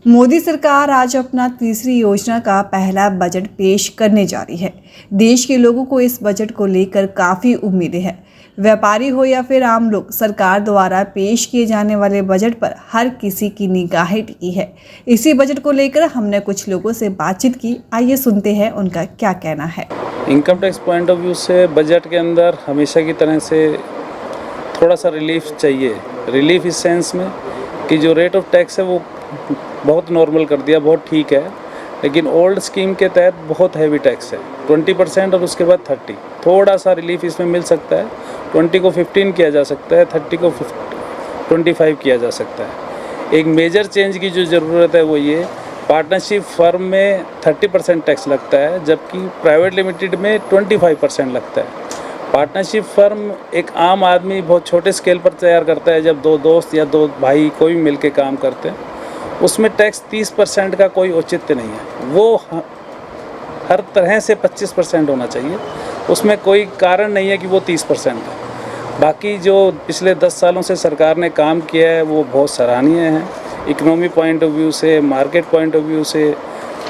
मोदी सरकार आज अपना तीसरी योजना का पहला बजट पेश करने जा रही है। देश के लोगों को इस बजट को लेकर काफ़ी उम्मीदें हैं। व्यापारी हो या फिर आम लोग, सरकार द्वारा पेश किए जाने वाले बजट पर हर किसी की निगाहें टिकी है। इसी बजट को लेकर हमने कुछ लोगों से बातचीत की। आइए सुनते हैं उनका क्या कहना है। Income tax point of view से बजट के अंदर हमेशा की तरह से थोड़ा सा रिलीफ चाहिए। रिलीफ इस सेंस में कि जो रेट ऑफ टैक्स है वो बहुत नॉर्मल कर दिया, बहुत ठीक है, लेकिन ओल्ड स्कीम के तहत बहुत हैवी टैक्स है 20% और उसके बाद 30। थोड़ा सा रिलीफ इसमें मिल सकता है। 20 को 15 किया जा सकता है, 30 को 25 किया जा सकता है। एक मेजर चेंज की जो ज़रूरत है वो ये, पार्टनरशिप फर्म में 30% टैक्स लगता है, जबकि प्राइवेट लिमिटेड में 25% लगता है। पार्टनरशिप फर्म एक आम आदमी बहुत छोटे स्केल पर तैयार करता है, जब दो दोस्त या दो भाई कोई भी मिलकर काम करते हैं, उसमें टैक्स 30% का कोई औचित्य नहीं है। वो हर तरह से 25% होना चाहिए, उसमें कोई कारण नहीं है कि वो 30% है। बाकी जो पिछले 10 सालों से सरकार ने काम किया है वो बहुत सराहनीय है। इकोनॉमी पॉइंट ऑफ व्यू से, मार्केट पॉइंट ऑफ व्यू से,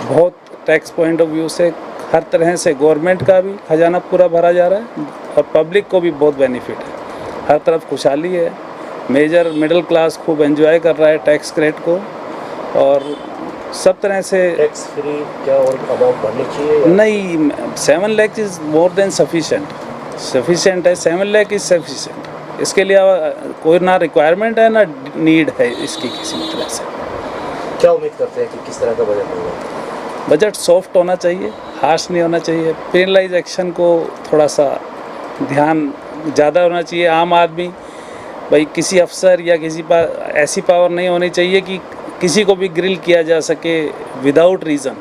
बहुत टैक्स पॉइंट ऑफ व्यू से, हर तरह से गवर्नमेंट का भी खजाना पूरा भरा जा रहा है और पब्लिक को भी बहुत बेनिफिट है। हर तरफ खुशहाली है। मेजर मिडिल क्लास खूब एंजॉय कर रहा है टैक्स क्रेडिट को, और सब तरह से टैक्स फ्री क्या और अमाउंट भरनी चाहिए नहीं। 7 lakh is more than sufficient है। 7 लाख इज़ सफिशेंट। इसके लिए कोई ना रिक्वायरमेंट है ना नीड है इसकी किसी तरह से। क्या उम्मीद करते हैं कि किस तरह का बजट होगा? बजट सॉफ्ट होना चाहिए, हार्श नहीं होना चाहिए। पेनलाइज एक्शन को थोड़ा सा ध्यान ज़्यादा होना चाहिए। आम आदमी भाई, किसी अफसर या किसी पास ऐसी पावर नहीं होनी चाहिए कि किसी को भी ग्रिल किया जा सके विदाउट रीज़न।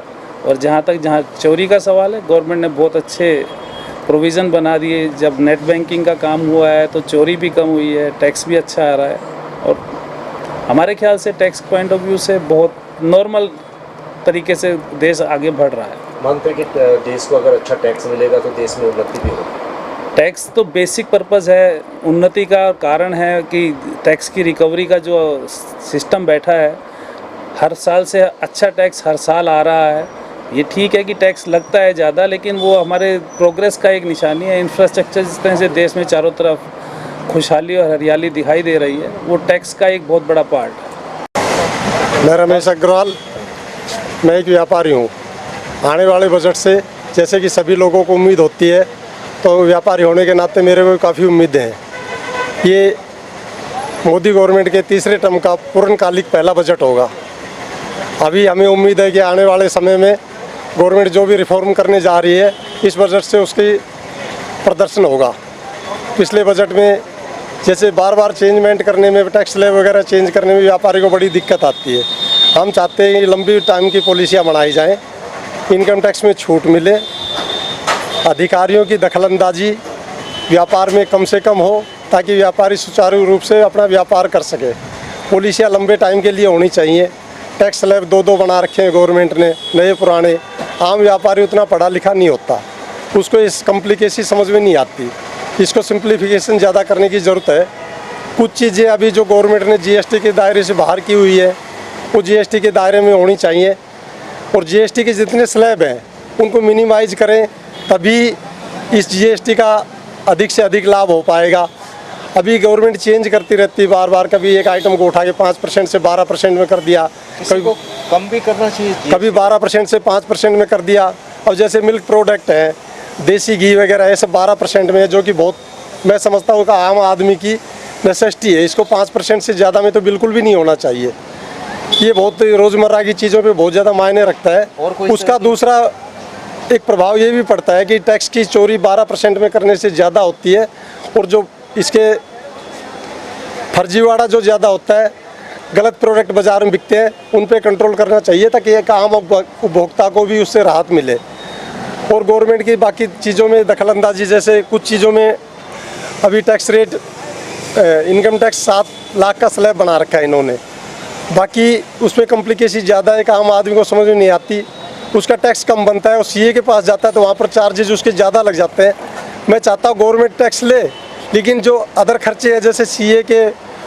और जहाँ चोरी का सवाल है, गवर्नमेंट ने बहुत अच्छे प्रोविज़न बना दिए। जब नेट बैंकिंग का काम हुआ है तो चोरी भी कम हुई है, टैक्स भी अच्छा आ रहा है, और हमारे ख्याल से टैक्स पॉइंट ऑफ व्यू से बहुत नॉर्मल तरीके से देश आगे बढ़ रहा है। मानते हैं कि देश को अगर अच्छा टैक्स मिलेगा तो देश में उन्नति भी होगी। टैक्स तो बेसिक पर्पस है, उन्नति का कारण है कि टैक्स की रिकवरी का जो सिस्टम बैठा है, हर साल से अच्छा टैक्स हर साल आ रहा है। ये ठीक है कि टैक्स लगता है ज़्यादा, लेकिन वो हमारे प्रोग्रेस का एक निशानी है। इंफ्रास्ट्रक्चर जिस तरह से देश में चारों तरफ खुशहाली और हरियाली दिखाई दे रही है, वो टैक्स का एक बहुत बड़ा पार्ट है। मैं रमेश अग्रवाल, मैं एक व्यापारी हूँ। आने वाले बजट से जैसे कि सभी लोगों को उम्मीद होती है, तो व्यापारी होने के नाते मेरे को काफ़ी उम्मीदें हैं। ये मोदी गवर्नमेंट के तीसरे टर्म का पूर्णकालिक पहला बजट होगा। अभी हमें उम्मीद है कि आने वाले समय में गवर्नमेंट जो भी रिफॉर्म करने जा रही है, इस बजट से उसकी प्रदर्शन होगा। पिछले बजट में जैसे बार बार चेंजमेंट करने में, टैक्स स्लैब वगैरह चेंज करने में व्यापारी को बड़ी दिक्कत आती है। हम चाहते हैं कि लंबी टाइम की पॉलिसियाँ बनाई जाएँ, इनकम टैक्स में छूट मिले, अधिकारियों की दखलंदाजी व्यापार में कम से कम हो, ताकि व्यापारी सुचारू रूप से अपना व्यापार कर सके। पॉलिसियाँ लंबे टाइम के लिए होनी चाहिए। टैक्स स्लैब 2 बना रखे हैं गवर्नमेंट ने, नए पुराने। आम व्यापारी उतना पढ़ा लिखा नहीं होता, उसको इस कॉम्प्लिकेसी समझ में नहीं आती। इसको सिंप्लीफिकेशन ज़्यादा करने की ज़रूरत है। कुछ चीज़ें अभी जो गवर्नमेंट ने जीएसटी के दायरे से बाहर की हुई है, वो जीएसटी के दायरे में होनी चाहिए। और जीएसटी के जितने स्लैब हैं उनको मिनिमाइज करें, तभी इस जीएसटी का अधिक से अधिक लाभ हो पाएगा। अभी गवर्नमेंट चेंज करती रहती है बार बार, कभी एक आइटम को उठा के 5% से 12% में कर दिया, कभी को कम भी करना चाहिए, कभी 12% से 5% में कर दिया। और जैसे मिल्क प्रोडक्ट है, देसी घी वगैरह, ये सब 12% में है, जो कि बहुत, मैं समझता हूँ कि आम आदमी की नेसेसिटी है। इसको 5% से ज़्यादा में तो बिल्कुल भी नहीं होना चाहिए। ये बहुत रोज़मर्रा की चीज़ों पे बहुत ज़्यादा मायने रखता है। और उसका दूसरा एक प्रभाव ये भी पड़ता है कि टैक्स की चोरी 12% में करने से ज़्यादा होती है, और जो इसके फर्जीवाड़ा जो ज़्यादा होता है, गलत प्रोडक्ट बाज़ार में बिकते हैं, उन पे कंट्रोल करना चाहिए, ताकि एक आम उपभोक्ता को भी उससे राहत मिले। और गवर्नमेंट की बाकी चीज़ों में दखलंदाजी, जैसे कुछ चीज़ों में अभी tax rate, income tax 7 lakh का स्लैब बना रखा है इन्होंने, बाकी उसमें कॉम्प्लिकेसी ज़्यादा है कि आम आदमी को समझ में नहीं आती। उसका टैक्स कम बनता है और सीए के पास जाता है तो वहाँ पर चार्जेज उसके ज़्यादा लग जाते हैं। मैं चाहता हूँ गवर्नमेंट टैक्स ले, लेकिन जो अदर खर्चे हैं जैसे सीए के,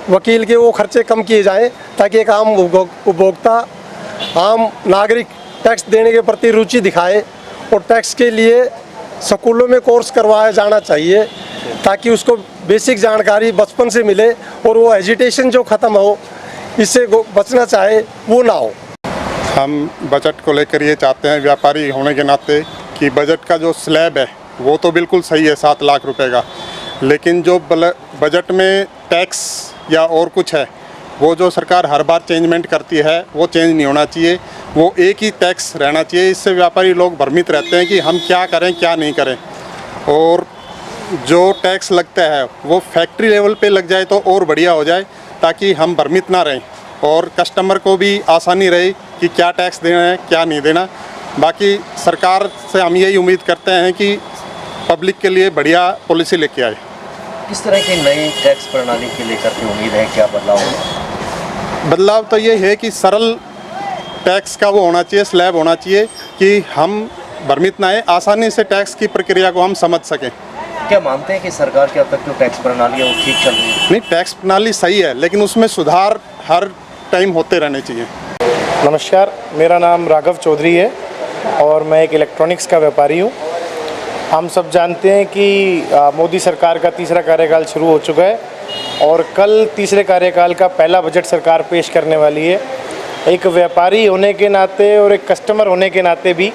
वकील के, वो खर्चे कम किए जाएं, ताकि एक आम उपभोक्ता आम नागरिक टैक्स देने के प्रति रुचि दिखाए और टैक्स के लिए स्कूलों में कोर्स करवाया जाना चाहिए ताकि उसको बेसिक जानकारी बचपन से मिले और वो एजिटेशन जो ख़त्म हो, इससे बचना चाहे वो ना हो। हम बजट को लेकर ये चाहते हैं व्यापारी होने के नाते कि बजट का जो स्लैब है वो तो बिल्कुल सही है 7 लाख रुपए का, लेकिन जो बजट में टैक्स या और कुछ है वो जो सरकार हर बार चेंजमेंट करती है वो चेंज नहीं होना चाहिए, वो एक ही टैक्स रहना चाहिए। इससे व्यापारी लोग भ्रमित रहते हैं कि हम क्या करें क्या नहीं करें, और जो टैक्स लगता है वो फैक्ट्री लेवल पे लग जाए तो और बढ़िया हो जाए ताकि हम भ्रमित ना रहें और कस्टमर को भी आसानी रहे कि क्या टैक्स देना है क्या नहीं देना। बाकी सरकार से हम यही उम्मीद करते हैं कि पब्लिक के लिए बढ़िया पॉलिसी लेके आए। किस तरह की नई टैक्स प्रणाली के लेकर के उम्मीद है, क्या बदलाव होगा? बदलाव तो ये है कि सरल टैक्स का वो होना चाहिए, स्लैब होना चाहिए कि हम भ्रमित ना आए, आसानी से टैक्स की प्रक्रिया को हम समझ सकें। क्या मानते हैं कि सरकार की अब तक जो टैक्स प्रणाली है वो ठीक चल रही है? नहीं, टैक्स प्रणाली सही है लेकिन उसमें सुधार हर टाइम होते रहने चाहिए। नमस्कार, मेरा नाम राघव चौधरी है और मैं एक इलेक्ट्रॉनिक्स का व्यापारी हूँ। हम सब जानते हैं कि मोदी सरकार का तीसरा कार्यकाल शुरू हो चुका है और कल तीसरे कार्यकाल का पहला बजट सरकार पेश करने वाली है। एक व्यापारी होने के नाते और एक कस्टमर होने के नाते भी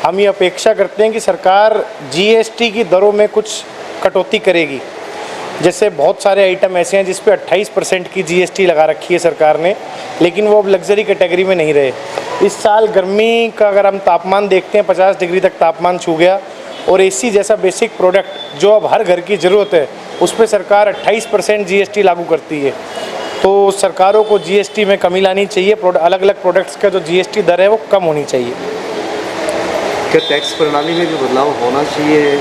हम ये अपेक्षा करते हैं कि सरकार जीएसटी की दरों में कुछ कटौती करेगी। जैसे बहुत सारे आइटम ऐसे हैं जिस पे 28% की जीएसटी लगा रखी है सरकार ने, लेकिन वो अब लग्जरी कैटेगरी में नहीं रहे। इस साल गर्मी का अगर हम तापमान देखते हैं 50 डिग्री तक तापमान छू गया और एसी जैसा बेसिक प्रोडक्ट जो अब हर घर की ज़रूरत है उस पर सरकार 28% जीएसटी लागू करती है। तो सरकारों को जीएसटी में कमी लानी चाहिए, अलग अलग प्रोडक्ट्स का जो जीएसटी दर है वो कम होनी चाहिए। क्या टैक्स प्रणाली में भी बदलाव होना चाहिए,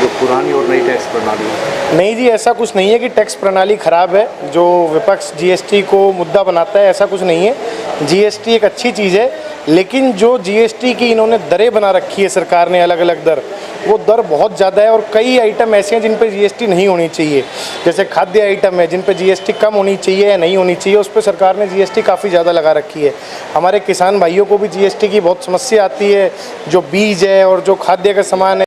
जो पुरानी और नई टैक्स प्रणाली है? नहीं जी, ऐसा कुछ नहीं है कि टैक्स प्रणाली ख़राब है। जो विपक्ष जीएसटी को मुद्दा बनाता है ऐसा कुछ नहीं है। जीएसटी एक अच्छी चीज़ है, लेकिन जो जीएसटी की इन्होंने दरें बना रखी है सरकार ने, अलग अलग दर, वो दर बहुत ज़्यादा है और कई आइटम ऐसे हैं जिन पे जीएसटी नहीं होनी चाहिए। जैसे खाद्य आइटम है जिन पे जीएसटी कम होनी चाहिए या नहीं होनी चाहिए, उस पर सरकार ने जीएसटी काफ़ी ज़्यादा लगा रखी है। हमारे किसान भाइयों को भी जीएसटी की बहुत समस्या आती है। जो बीज है और जो खाद्य का सामान है